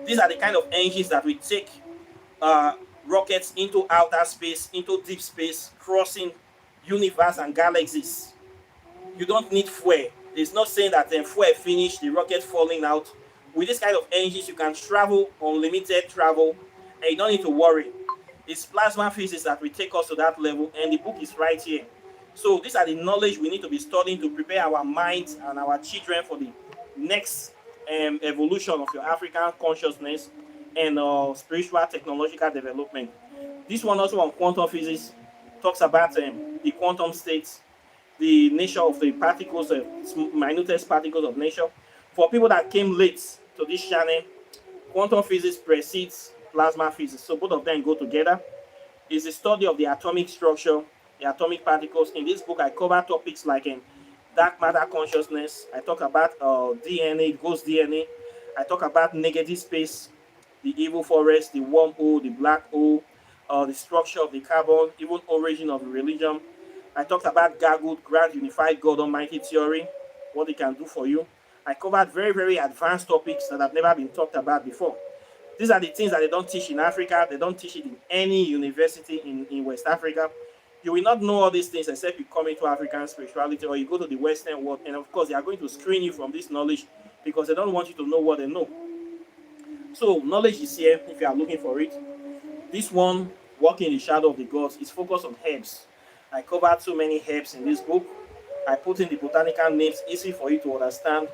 These are the kind of engines that will take uh, rockets into outer space, into deep space, crossing universe and galaxies. You don't need fuel. There's no saying that fuel finish, the rocket falling out. With this kind of engines, you can travel unlimited travel, and you don't need to worry. It's plasma physics that will take us to that level, and the book is right here. So these are the knowledge we need to be studying to prepare our minds and our children for the next evolution of your African consciousness and spiritual technological development. This one also on quantum physics talks about the quantum states, the nature of the particles, minutest particles of nature. For people that came late to this channel, quantum physics precedes plasma physics, so both of them go together. It's the study of the atomic structure, the atomic particles. In this book, I cover topics like dark matter consciousness. I talk about DNA, ghost DNA. I talk about negative space, the evil forest, the wormhole, the black hole, the structure of the carbon, even origin of the religion. I talked about Gargood, Grand Unified God Almighty theory, what it can do for you. I covered very, very advanced topics that have never been talked about before. These are the things that they don't teach in Africa. They don't teach it in any university in West Africa. You will not know all these things except you come into African spirituality or you go to the Western world. And of course, they are going to screen you from this knowledge because they don't want you to know what they know. So knowledge is here if you are looking for it. This one, Walking in the Shadow of the Gods, is focused on herbs. I covered so many herbs in this book. I put in the botanical names easy for you to understand.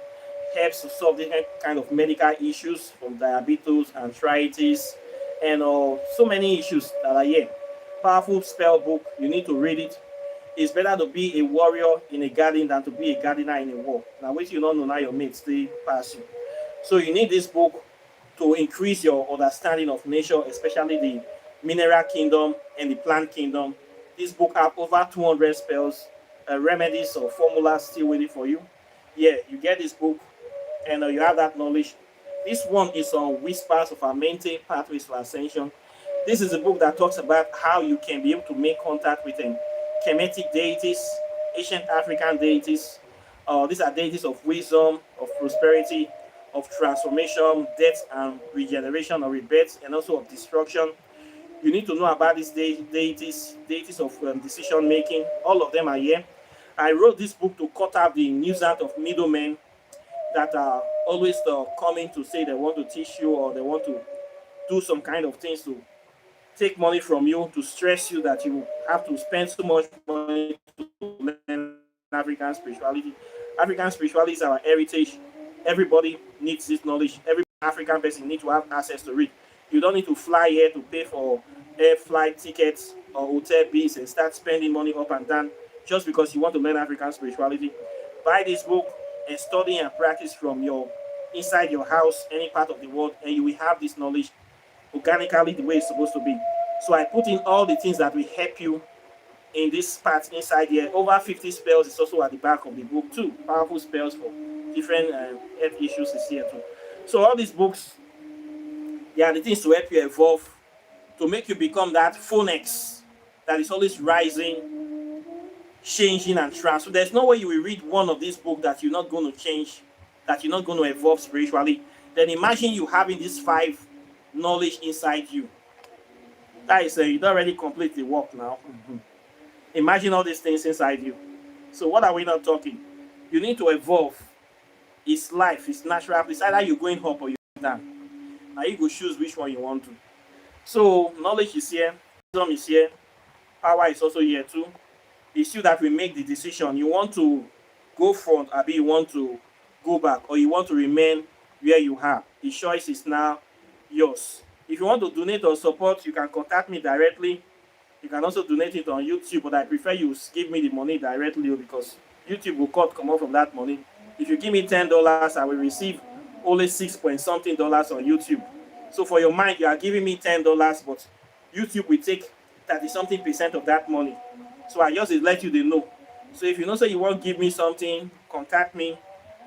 Herbs to solve different kind of medical issues from diabetes, arthritis, and so many issues that are here. Powerful spell book. You need to read it. It's better to be a warrior in a garden than to be a gardener in a war. Now, wait you don't know now your mates they pass you. So you need this book to increase your understanding of nature, especially the mineral kingdom and the plant kingdom. This book have over 200 spells, remedies or formulas still waiting for you. Yeah, you get this book and you have that knowledge. This one is on Whispers of Amente, Pathways to Ascension. This is a book that talks about how you can be able to make contact with Kemetic deities, ancient African deities. These are deities of wisdom, of prosperity, of transformation, death and regeneration or rebirth, and also of destruction. You need to know about these deities, deities of decision making. All of them are here. I wrote this book to cut out the nuisance of middlemen that are always coming to say they want to teach you or they want to do some kind of things to take money from you, to stress you that you have to spend so much money to learn African spirituality. African spirituality is our heritage. Everybody needs this knowledge. Every African person needs to have access to it. You don't need to fly here to pay for air flight tickets or hotel bills and start spending money up and down just because you want to learn African spirituality. Buy this book and study and practice from your inside your house, any part of the world, and you will have this knowledge organically the way it's supposed to be. So I put in all the things that will help you in this part inside here. Over 50 spells is also at the back of the book too. Powerful spells for different health issues is here too. So all these books, they are the things to help you evolve, to make you become that phoenix that is always rising, changing and transforming. There's no way you will read one of these books that you're not going to change, that you're not going to evolve spiritually. Then imagine you having these 5 knowledge inside you. That is, you don't already complete the work now. Imagine all these things inside you. So what are we not talking? You need to evolve. It's life. It's natural. It's either you're going up or you're down. Now you go choose which one you want to. So knowledge is here. Wisdom is here. Power is also here too. It's you that will make the decision. You want to go front, or you want to go back, or you want to remain where you are. The choice is now yours. If you want to donate or support, you can contact me directly. You can also donate it on YouTube, but I prefer you give me the money directly because YouTube will come out from that money. If you give me $10, I will receive only 6 point something dollars on YouTube. So for your mind, you are giving me $10, but YouTube will take 30 something percent of that money. So I just let you know So if you know say you want to give me something, contact me.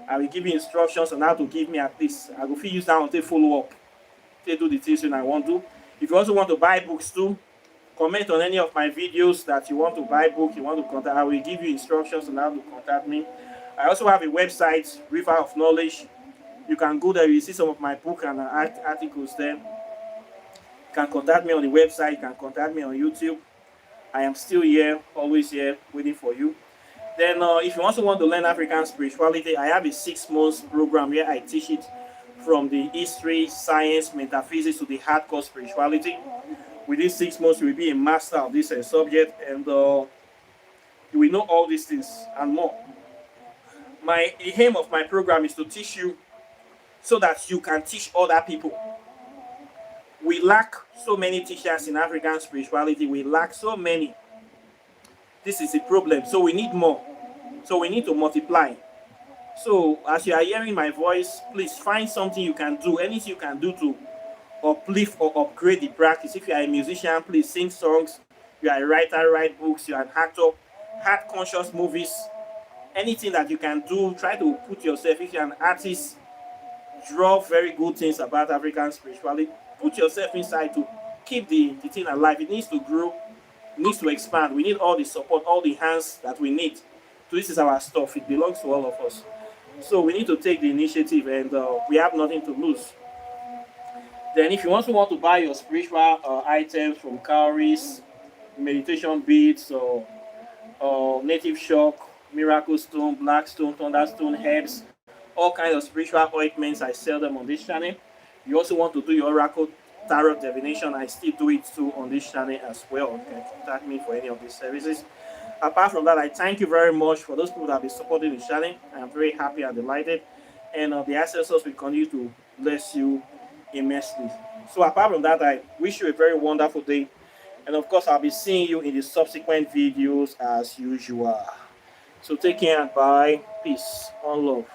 I will give you instructions on how to give me at least. I will fit use that on take follow up, take do the things when I want to. If you also want to buy books too, comment on any of my videos that you want to buy book, you want to contact. I will give you instructions on how to contact me. I also have a website, River of Knowledge. You can go there, you see some of my book and articles there. You can contact me on the website, you can contact me on YouTube. I am still here, always here, waiting for you. Then, if you also want to learn African spirituality, I have a 6 months program where I teach it from the history, science, metaphysics to the hardcore spirituality. Within 6 months, you will be a master of this subject, and you will know all these things and more. The aim of my program is to teach you so that you can teach other people. We lack so many teachers in African spirituality. We lack so many. This is a problem. So we need more. So we need to multiply. So as you are hearing my voice, please find something you can do, anything you can do to uplift or upgrade the practice. If you are a musician, please sing songs. You are a writer, write books. You are an actor, heart conscious movies. Anything that you can do, try to put yourself. If you're an artist, draw very good things about African spirituality. Put yourself inside to keep the thing alive. It needs to grow, it needs to expand. We need all the support, all the hands that we need. So this is our stuff. It belongs to all of us. So we need to take the initiative, and we have nothing to lose. Then if you also want to buy your spiritual items from cowries, meditation beads, or native shock, miracle stone, black stone, thunderstone, herbs, all kinds of spiritual ointments, I sell them on this channel. You also want to do your oracle tarot divination, I still do it too on this channel as well. You can contact me for any of these services. Apart from that, I thank you very much for those people that have been supporting the channel. I am very happy and delighted. And the ancestors will continue to bless you immensely. So apart from that, I wish you a very wonderful day. And of course, I'll be seeing you in the subsequent videos as usual. So take care and bye. Peace. One love.